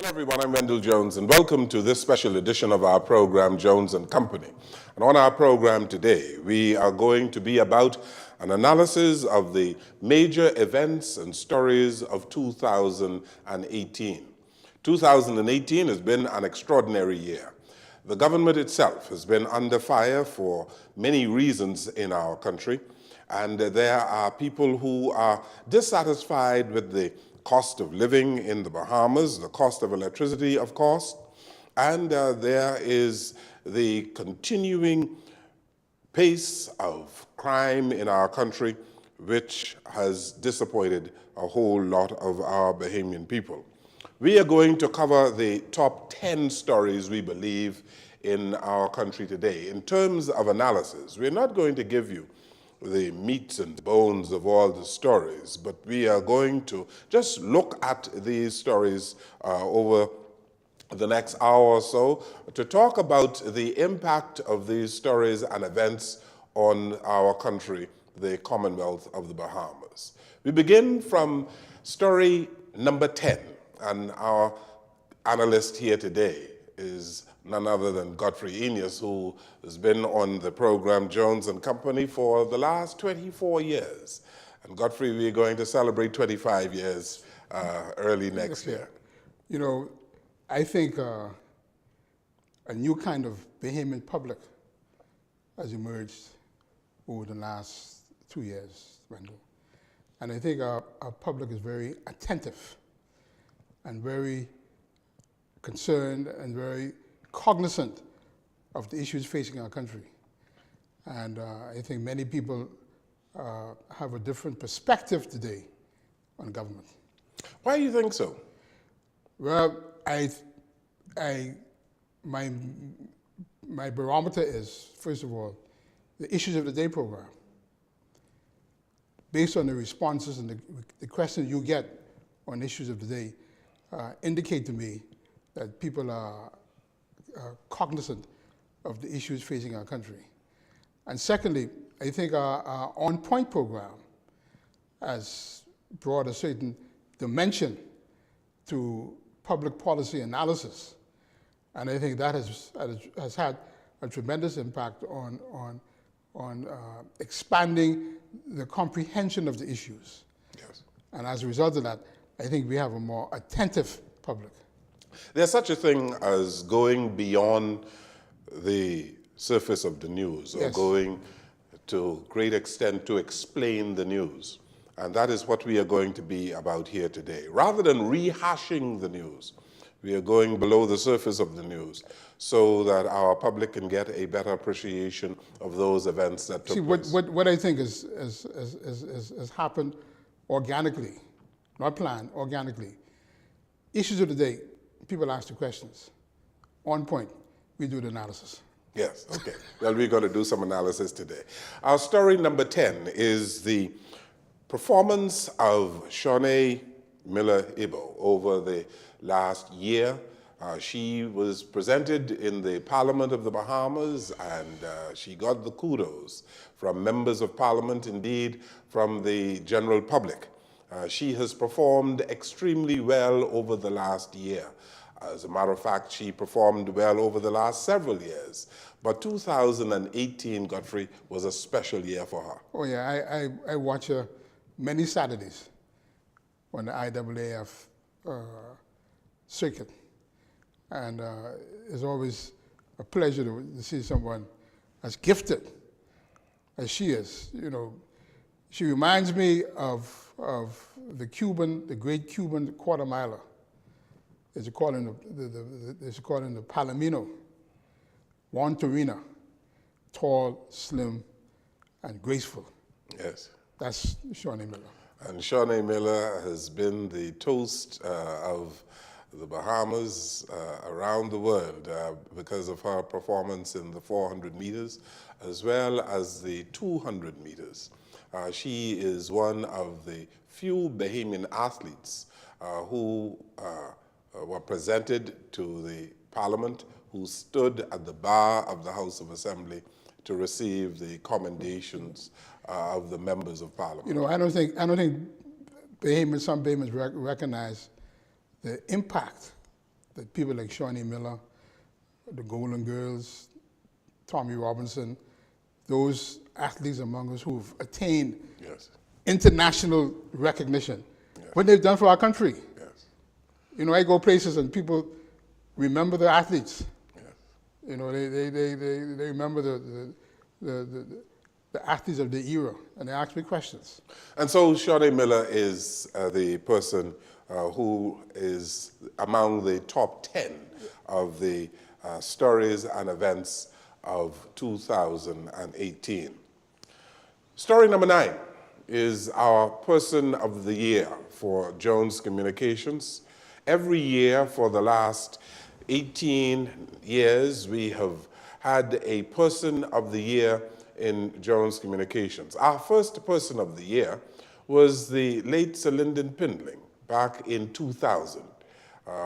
Hello everyone, I'm Wendell Jones and welcome to this special edition of our program, Jones and Company. And on our program today, we are going to be about an analysis of the major events and stories of 2018. 2018 has been an extraordinary year. The government itself has been under fire for many reasons in our country, and there are people who are dissatisfied with the cost of living in the Bahamas, the cost of electricity, of course, and there is the continuing pace of crime in our country, which has disappointed a whole lot of our Bahamian people. We are going to cover the top 10 stories we believe in our country today. In terms of analysis, we're not going to give you the meats and bones of all the stories, but we are going to just look at these stories over the next hour or so to talk about the impact of these stories and events on our country, the Commonwealth of the Bahamas. We begin from story number 10, and our analyst here today is none other than Godfrey Eneas, who has been on the program Jones and Company for the last 24 years. And Godfrey, we're going to celebrate 25 years early next year. You know, I think a new kind of Bahamian public has emerged over the last 2 years, Wendell. And I think our public is very attentive and very concerned and very cognizant of the issues facing our country. And I think many people have a different perspective today on government. Why do you think so? Well, my barometer is, first of all, the Issues of the Day program. Based on the responses and the questions you get on issues of the day, indicate to me that people are cognizant of the issues facing our country. And secondly, I think our On Point program has brought a certain dimension to public policy analysis. And I think that has had a tremendous impact on expanding the comprehension of the issues. Yes. And as a result of that, I think we have a more attentive public. There's such a thing as going beyond the surface of the news, or Yes. going to great extent to explain the news. And that is what we are going to be about here today. Rather than rehashing the news, we are going below the surface of the news so that our public can get a better appreciation of those events that took place. What I think has happened organically, not planned, organically. Issues of the day, people ask the questions. On Point, we do the analysis. Yes, okay. Well, we're going to do some analysis today. Our story number 10 is the performance of Shawnee Miller-Ibo over the last year. She was presented in the Parliament of the Bahamas, and she got the kudos from members of Parliament, indeed from the general public. She has performed extremely well over the last year. As a matter of fact, she performed well over the last several years. But 2018, Godfrey, was a special year for her. Oh yeah, I watch her many Saturdays on the IAAF circuit. And it's always a pleasure to see someone as gifted as she is. You know, she reminds me of the great Cuban quarter miler. There's a call in the Palomino, Juan Torina, tall, slim, and graceful. Yes. That's Shawnee Miller. And Shawnee Miller has been the toast of the Bahamas around the world because of her performance in the 400 meters as well as the 200 meters. She is one of the few Bahamian athletes who were presented to the Parliament, who stood at the bar of the House of Assembly to receive the commendations of the members of Parliament. You know, I don't think some Bahamians recognize the impact that people like Shawnee Miller, the Golden Girls, Tommy Robinson, those athletes among us who've attained Yes. international recognition, what they've done for our country. Yes. You know, I go places and people remember the athletes. Yes. You know, they remember the athletes of the era, and they ask me questions. And so Shawnee Miller is the person who is among the top 10 of the stories and events of 2018. Story number 9 is our Person of the Year for Jones Communications. Every year for the last 18 years, we have had a Person of the Year in Jones Communications. Our first Person of the Year was the late Sir Lyndon Pindling back in 2000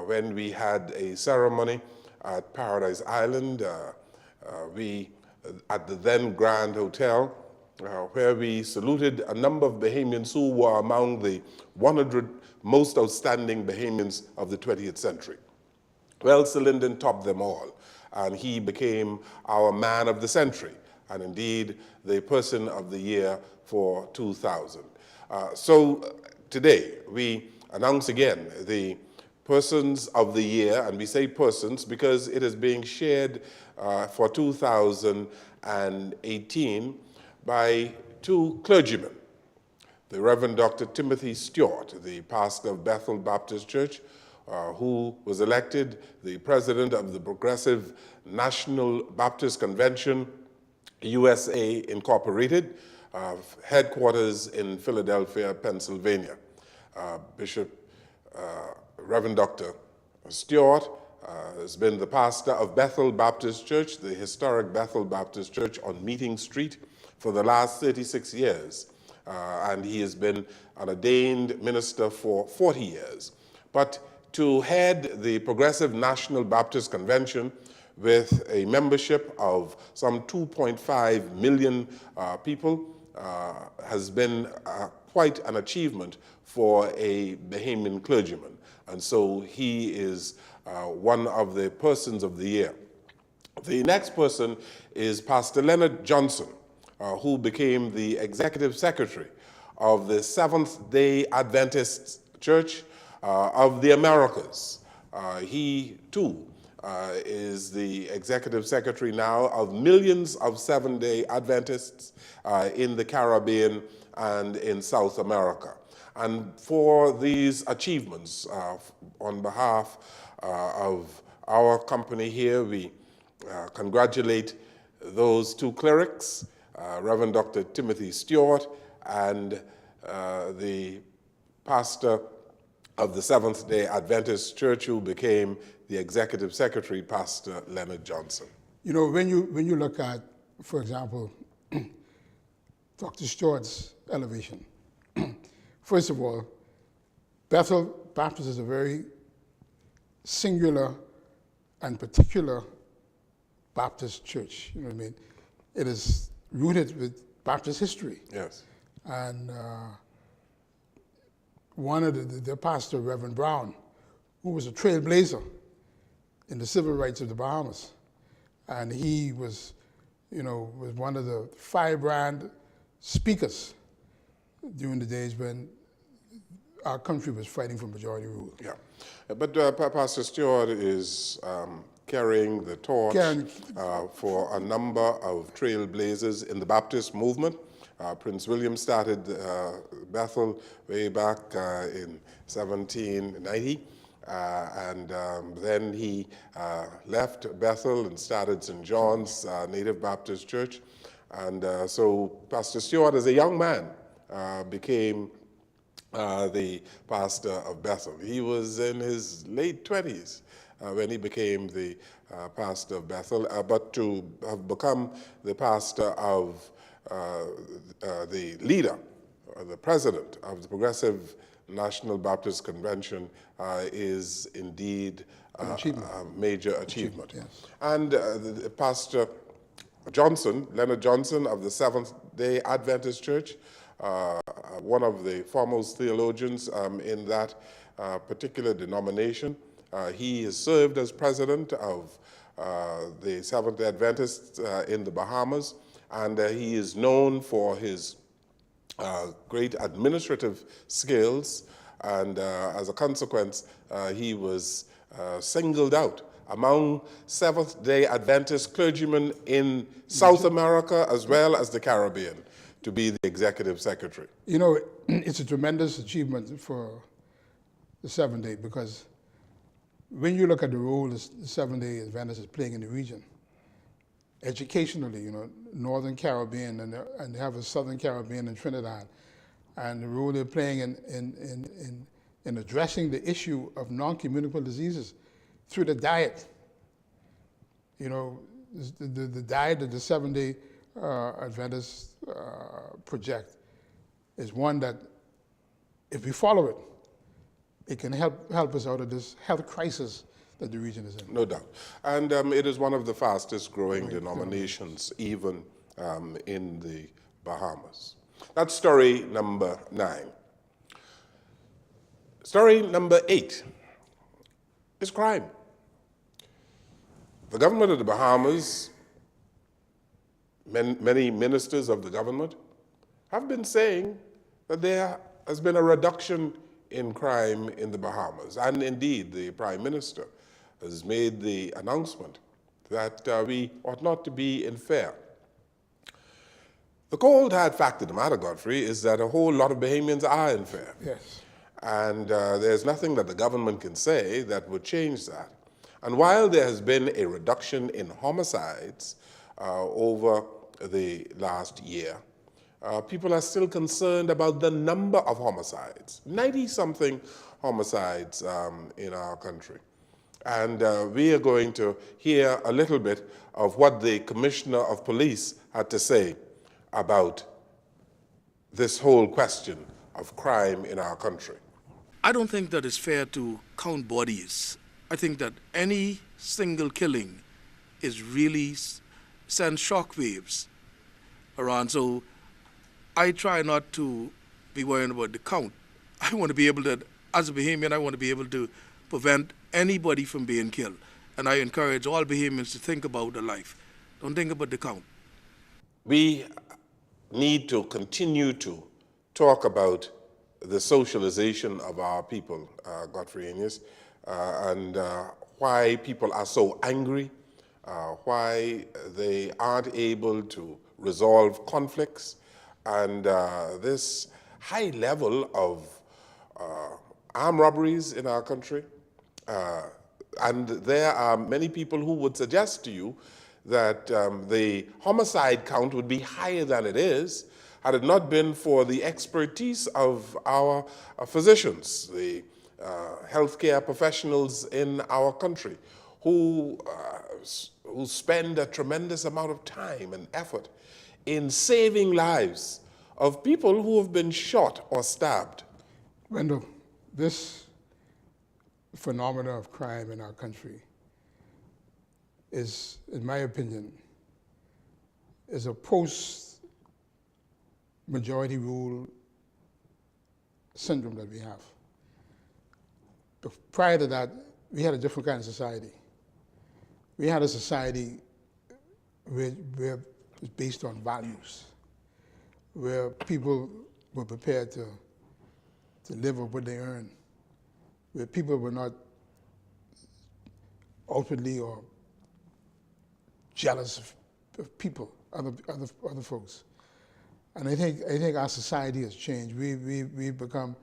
when we had a ceremony at Paradise Island, at the then Grand Hotel, where we saluted a number of Bahamians who were among the 100 most outstanding Bahamians of the 20th century. Well, Sir Lyndon topped them all, and he became our man of the century, and indeed the Person of the Year for 2000. So today we announce again the Persons of the Year, and we say persons because it is being shared for 2018 by 2 clergymen. The Reverend Dr. Timothy Stewart, the pastor of Bethel Baptist Church, who was elected the president of the Progressive National Baptist Convention, USA Incorporated, headquarters in Philadelphia, Pennsylvania. Reverend Dr. Stewart has been the pastor of Bethel Baptist Church, the historic Bethel Baptist Church on Meeting Street, for the last 36 years. And he has been an ordained minister for 40 years. But to head the Progressive National Baptist Convention with a membership of some 2.5 million people has been quite an achievement for a Bahamian clergyman. And so he is one of the Persons of the Year. The next person is Pastor Leonard Johnson, who became the executive secretary of the Seventh-day Adventist Church of the Americas. He, too, is the executive secretary now of millions of Seventh-day Adventists in the Caribbean and in South America. And for these achievements, on behalf of our company here, we congratulate those 2 clerics, Reverend Dr. Timothy Stewart and the pastor of the Seventh-day Adventist Church, who became the executive secretary, Pastor Leonard Johnson. You know, when you look at, for example, Dr. Stewart's elevation, first of all, Bethel Baptist is a very singular and particular Baptist church. You know what I mean? It is rooted with Baptist history. Yes. And one of the pastor, Reverend Brown, who was a trailblazer in the civil rights of the Bahamas, and he was, was one of the firebrand speakers during the days when our country was fighting for majority rule. Yeah, but Pastor Stewart is carrying the torch for a number of trailblazers in the Baptist movement. Prince William started Bethel way back in 1790, and then he left Bethel and started St. John's Native Baptist Church. And so Pastor Stewart, as a young man, became the pastor of Bethel. He was in his late 20s when he became the pastor of Bethel, but to have become the pastor of the leader, the president of the Progressive National Baptist Convention is indeed a major achievement. Yes. And Pastor Johnson, Leonard Johnson of the Seventh-day Adventist Church, one of the foremost theologians in that particular denomination, He has served as president of the Seventh-day Adventists in the Bahamas, and he is known for his great administrative skills, and as a consequence, he was singled out among Seventh-day Adventist clergymen in South America as well as the Caribbean to be the executive secretary. You know, it's a tremendous achievement for the Seventh-day, because when you look at the role the Seventh-day Adventists is playing in the region, educationally, you know, Northern Caribbean, and they have a Southern Caribbean and Trinidad, and the role they're playing in addressing the issue of non-communicable diseases through the diet. You know, the diet that the Seventh-day Adventists project is one that, if we follow it, it can help us out of this health crisis that the region is in. No doubt. And it is one of the fastest growing denominations, even in the Bahamas. That's story number 9. Story number 8 is crime. The government of the Bahamas, many ministers of the government, have been saying that there has been a reduction in crime in the Bahamas. And indeed, the Prime Minister has made the announcement that we ought not to be in fear. The cold hard fact of the matter, Godfrey, is that a whole lot of Bahamians are in fear. Yes. And there's nothing that the government can say that would change that. And while there has been a reduction in homicides over the last year, people are still concerned about the number of homicides, 90-something homicides in our country. And we are going to hear a little bit of what the Commissioner of Police had to say about this whole question of crime in our country. I don't think that it's fair to count bodies. I think that any single killing is really sends shockwaves around. So I try not to be worrying about the count. I want to be able to, as a Bahamian, I want to be able to prevent anybody from being killed. And I encourage all Bahamians to think about their life. Don't think about the count. We need to continue to talk about the socialization of our people, Godfrey Aeneas, and why people are so angry, why they aren't able to resolve conflicts, and this high level of armed robberies in our country. And there are many people who would suggest to you that the homicide count would be higher than it is had it not been for the expertise of our physicians, the healthcare professionals in our country, who spend a tremendous amount of time and effort in saving lives of people who have been shot or stabbed. Wendell, this phenomena of crime in our country is, in my opinion, is a post-majority rule syndrome that we have. But prior to that, we had a different kind of society. We had a society where it was based on values, where people were prepared to live off what they earned, where people were not outwardly or jealous of people, other folks. And I think our society has changed. We've become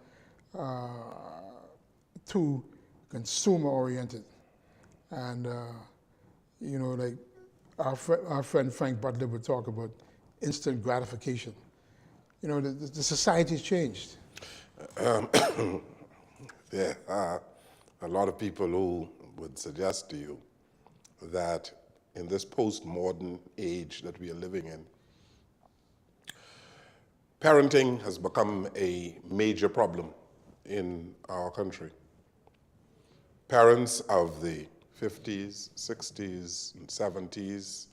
too consumer-oriented. And, you know, like our friend Frank Butler would talk about instant gratification. You know, the society's changed. There are a lot of people who would suggest to you that in this postmodern age that we are living in, parenting has become a major problem in our country. Parents of the 50s, 60s, and 70s,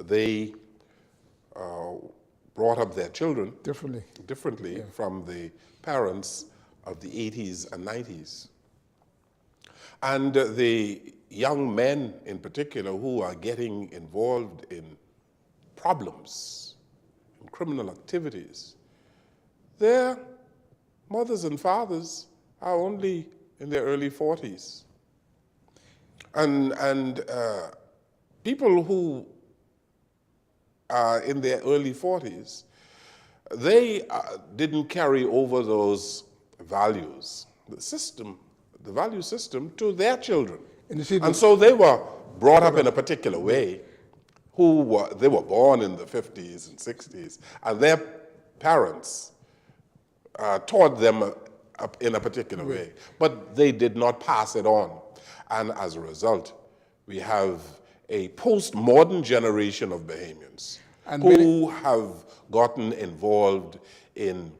they brought up their children differently Yeah. from the parents of the 80s and 90s. And the young men in particular who are getting involved in problems, in criminal activities, their mothers and fathers are only in their early 40s. And people who are in their early 40s, they didn't carry over those values, the value system, to their children. And so they were brought up in a particular way. They were born in the 50s and 60s, and their parents taught them in a particular way, but they did not pass it on. And as a result, we have a postmodern generation of Bahamians who have gotten involved in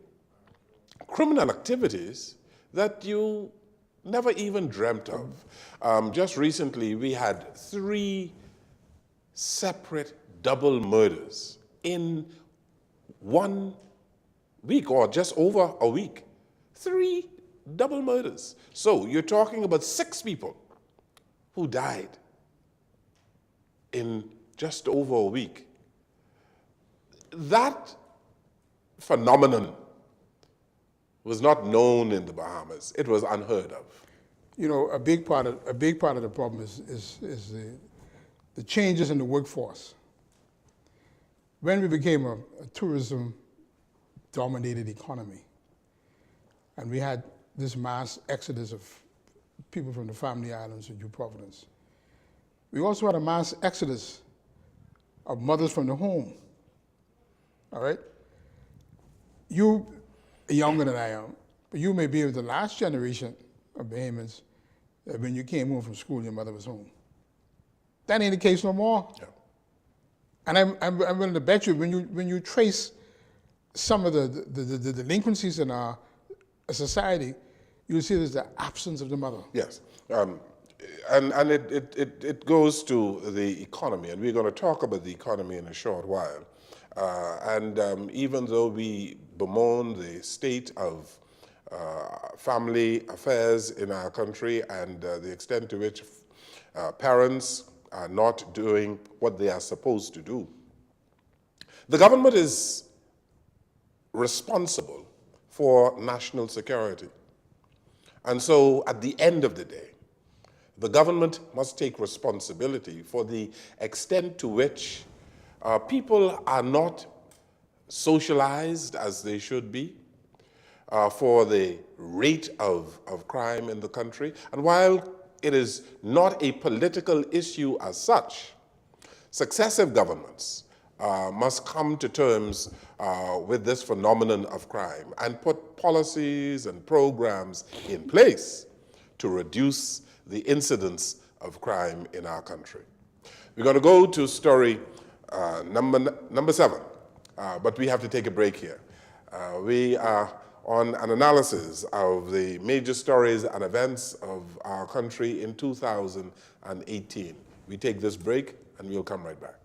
criminal activities that you never even dreamt of. Just recently, we had 3 separate double murders in 1 week, or just over a week. 3 double murders. So you're talking about 6 people who died in just over a week. That phenomenon was not known in the Bahamas. It was unheard of. You know, a big part of the problem is the changes in the workforce. When we became a tourism-dominated economy, and we had this mass exodus of people from the Family Islands and New Providence, we also had a mass exodus of mothers from the home. All right? You are younger than I am, but you may be of the last generation of Bahamians that when you came home from school, your mother was home. That ain't the case no more. Yeah. And I'm willing to bet you when you trace some of the delinquencies in our society, you'll see there's the absence of the mother. Yes. And it goes to the economy, and we're going to talk about the economy in a short while. Even though we bemoan the state of family affairs in our country and the extent to which parents are not doing what they are supposed to do, the government is responsible for national security. And so at the end of the day, the government must take responsibility for the extent to which people are not socialized as they should be, for the rate of crime in the country. And while it is not a political issue as such, successive governments must come to terms with this phenomenon of crime and put policies and programs in place to reduce the incidence of crime in our country. We're going to go to story number 7, but we have to take a break here. We are on an analysis of the major stories and events of our country in 2018. We take this break and we'll come right back.